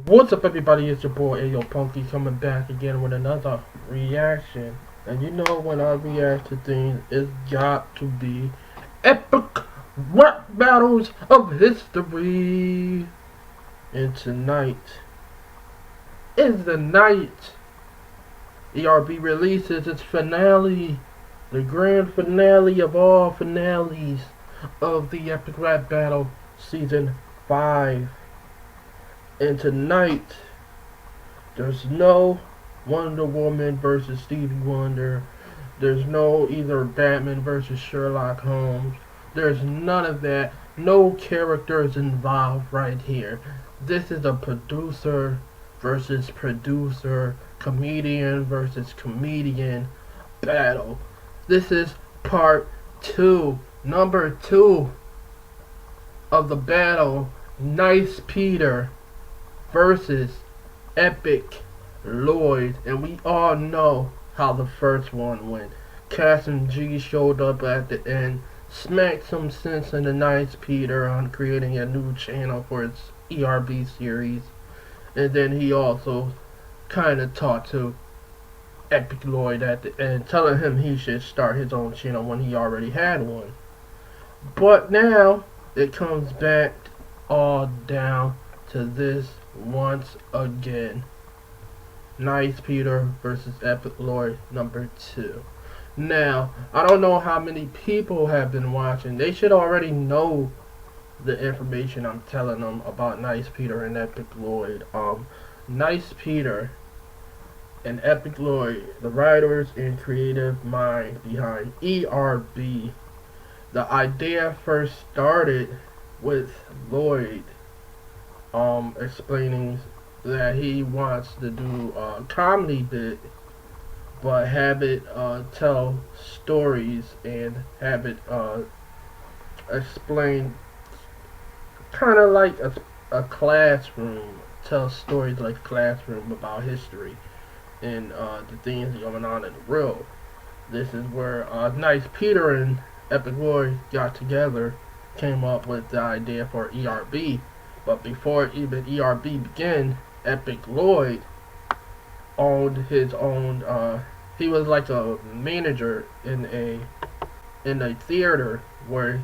What's up, everybody? It's your boy Ayo Punky coming back again with another reaction. And you know, when I react to things, it's got to be epic rap battles of history. And tonight is the night ERB releases its finale, the grand finale of all finales of the epic rap battle season 5. And tonight, there's no Wonder Woman versus Stevie Wonder. There's no either Batman versus Sherlock Holmes. There's none of that. No characters involved right here. This is a producer versus producer, comedian versus comedian battle. This is part 2, number 2 of the battle. Nice Peter versus Epic Lloyd, and we all know how the first one went. Cass and G showed up at the end, smacked some sense into Nice Peter on creating a new channel for his ERB series, and then he also kind of talked to Epic Lloyd at the end, telling him he should start his own channel when he already had one. But now it comes back all down to this once again. Nice Peter versus Epic Lloyd number 2. Now, I don't know how many people have been watching. They should already know the information I'm telling them about Nice Peter and Epic Lloyd. Nice Peter and Epic Lloyd, the writers and creative mind behind ERB. The idea first started with Lloyd explaining that he wants to do a comedy bit, but have it tell stories and have it explain kind of like a classroom, tell stories like a classroom about history and the things going on in the world. This is where Nice Peter and Epic Lloyd got together, came up with the idea for ERB. But before even ERB began, Epic Lloyd owned his own. He was like a manager in a theater where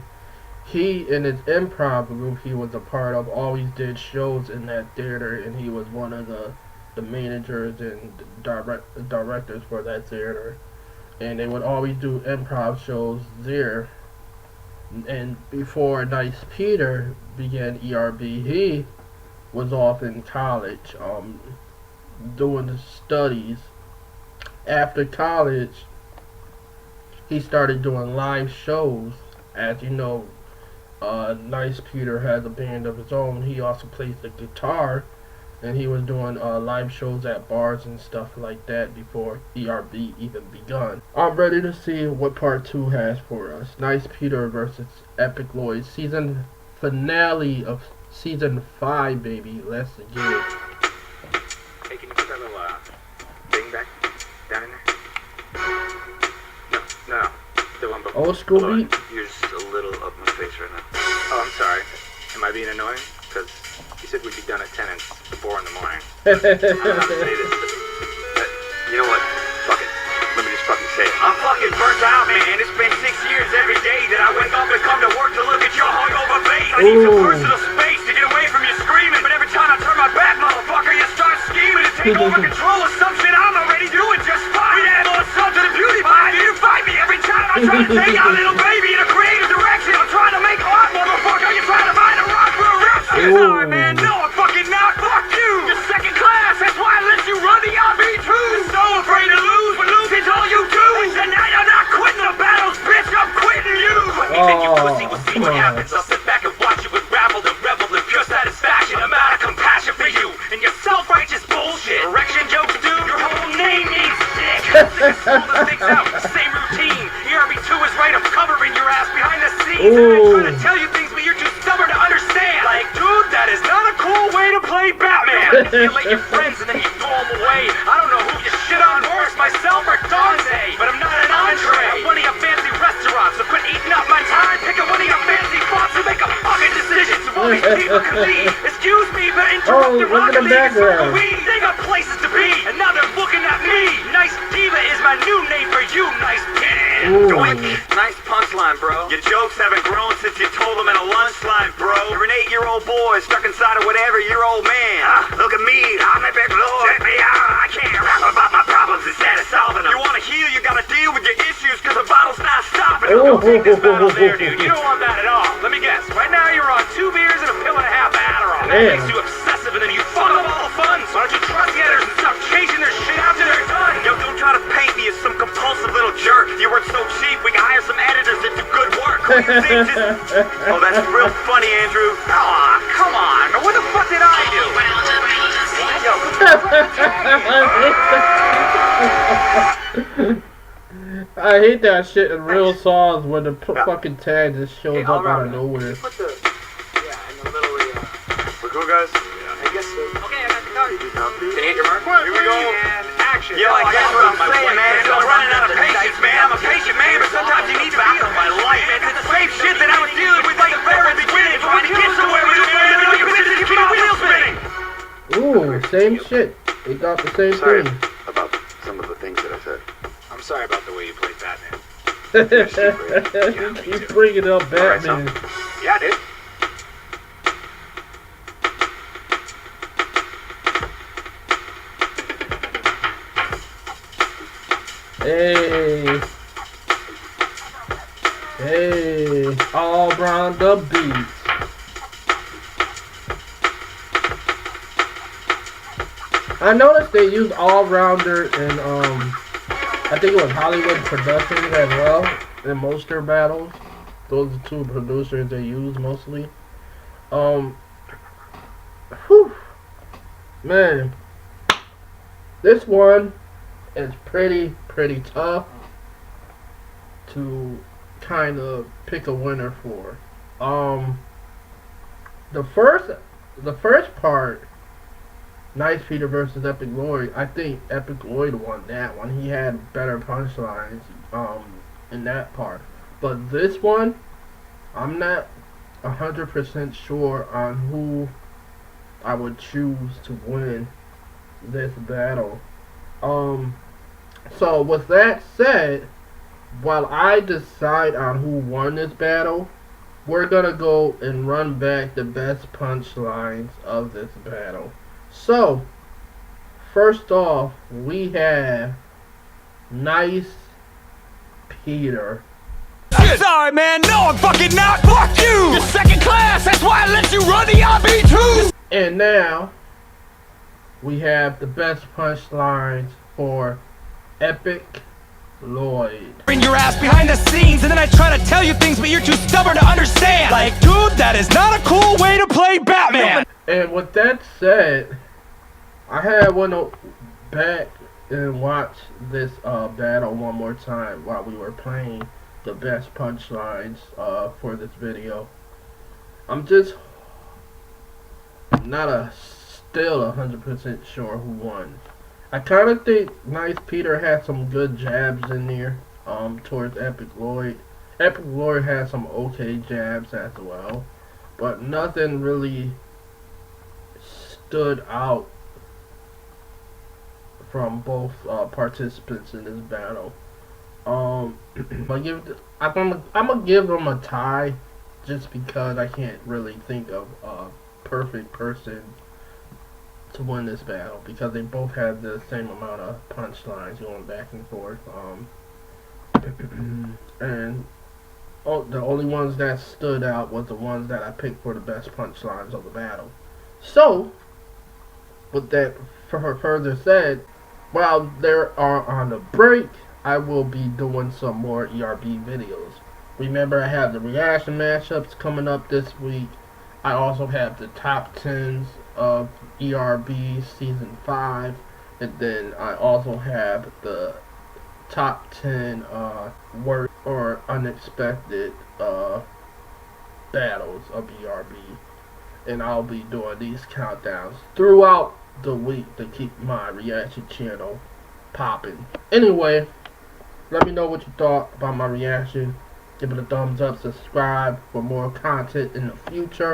he and his improv group he was a part of always did shows in that theater, and he was one of the managers and directors for that theater, and they would always do improv shows there. And before Nice Peter began ERB, he was off in college, doing the studies. After college, he started doing live shows. As you know, Nice Peter has a band of his own. He also plays the guitar, and he was doing live shows at bars and stuff like that before ERB even begun. I'm ready to see what part 2 has for us. Nice Peter versus Epic Lloyd, season finale of season 5, baby. Let's get it. Hey, can you put that little thing back down in there? No, the one before. Old school beat? You're just a little up my face right now. Oh, I'm sorry. Am I being annoying? Because you said we'd be done at 10 and 4 in the morning. I'm not to say this, but you know what? Fuck it. Let me just fucking say it. I'm fucking burnt out, man. It's been 6 years every day that I wake up and come to work to look at your hungover face. I need some personal space to get away from you screaming, but every time I turn my back, motherfucker, you start scheming to take over control of some shit I'm already doing just fine. We add more salt to the beauty pie. You fight me every time I try to take our little baby in a creative direction. I'm trying to make art, motherfucker. You're trying to find a rock for a rap. Sorry, man. No, I'm fucking not. Fuck you. You're second class. That's why I let you run the RB2. You're so afraid to lose, but losing's all you do. And tonight I'm not quitting the battles, bitch. I'm quitting you. You think you pussy will see what happens. I'll sit back and watch you unravel and revel in pure satisfaction. I'm out of compassion for you and your self-righteous bullshit. Erection jokes, dude. Your whole name needs dick. Pull the things out. Same routine. ERB2 is right. I'm covering your ass behind the scenes. And I'm trying to tell you things, but you're too stubborn to understand. Like, dude, that is not a cool way to play Batman. You let your friends and then you throw them away. I don't know who you shit on worse, myself or Dante. But I'm not an entree. I'm one of your fancy restaurants. So quit eating up my time. Pick up one of your fancy fonts and make a fucking decision so all these people can leave. Excuse me, but in Oh, look at the background. They got places to be, and now they're looking at me. Nice Diva is my new name for you, nice kid. Nice punchline, bro. Your jokes haven't grown since you told them in a lunch line, bro. You're an 8-year-old boy stuck inside of whatever your old man. Look at me, I'm a big Lloyd. Check me out, I can't rap about my problems instead of solving them. You wanna heal, you gotta deal with your issues, cause the bottle's not stopping. Don't take this battle there, dude. You don't want that at all. Let me guess. Right now you're on 2 beers and a pill and a half of Adderall. That makes you obsessive and then you fuck up all the fun. So why don't you trust getters and stop chasing their shit out till they're done? Yo, don't try to paint me as some compulsive little jerk. You work so cheap, we can hire some editors that do good work. Oh, that's real funny, Andrew. Aw, come on. What the fuck did I do? I hate that shit in real songs when the fucking tag just shows up out of nowhere. Put the, in the middle of the, we're cool, guys? Yeah. I guess so. Okay, I got the card. Can you hit your mark? Here we go. And action. Yo, I guess what I'm saying, man, is I'm running out of patience, man. I'm a patient man, but sometimes you need to be in my life, man. It's the same shit that I was dealing with like the very beginning, trying to get somewhere with this, man. Look at bitches keep my wheels spinning. Ooh, same shit. They got the same Sorry thing. about some of the things that I said. I'm sorry about the way you played Batman. Keep bringing up Batman. Yeah, dude. Hey. Hey. All round the beats. I noticed they use all-rounder in, I think it was Hollywood Productions as well, in most of their battles. Those are 2 producers they use mostly. Whew. Man. This one is pretty tough to kind of pick a winner for. The first part, Nice Peter versus Epic Lloyd, I think Epic Lloyd won that one. He had better punchlines in that part. But this one, I'm not 100% sure on who I would choose to win this battle. So with that said, while I decide on who won this battle, we're gonna go and run back the best punchlines of this battle. So, first off, we have Nice Peter. I'm sorry, man. No, I'm fucking not. Fuck you! You're second class. That's why I let you run the ERB too. And now, we have the best punchlines for Epic Lloyd. Bring your ass behind the scenes, and then I try to tell you things, but you're too stubborn to understand. Like, dude, that is not a cool way to play Batman. And with that said, I had went back and watch this battle one more time while we were playing the best punchlines for this video. I'm just not still 100% sure who won. I kind of think Nice Peter had some good jabs in there towards Epic Lloyd. Epic Lloyd had some okay jabs as well, but nothing really stood out from both participants in this battle. I'm gonna give them a tie, just because I can't really think of a perfect person to win this battle, because they both had the same amount of punchlines going back and forth. And the only ones that stood out was the ones that I picked for the best punchlines of the battle. So, with that further said, while they are on the break, I will be doing some more ERB videos. Remember, I have the reaction matchups coming up this week. I also have the top 10s of ERB Season 5. And then I also have the top 10 worst or unexpected battles of ERB. And I'll be doing these countdowns throughout the week to keep my reaction channel popping. Anyway, let me know what you thought about my reaction. Give it a thumbs up, subscribe for more content in the future.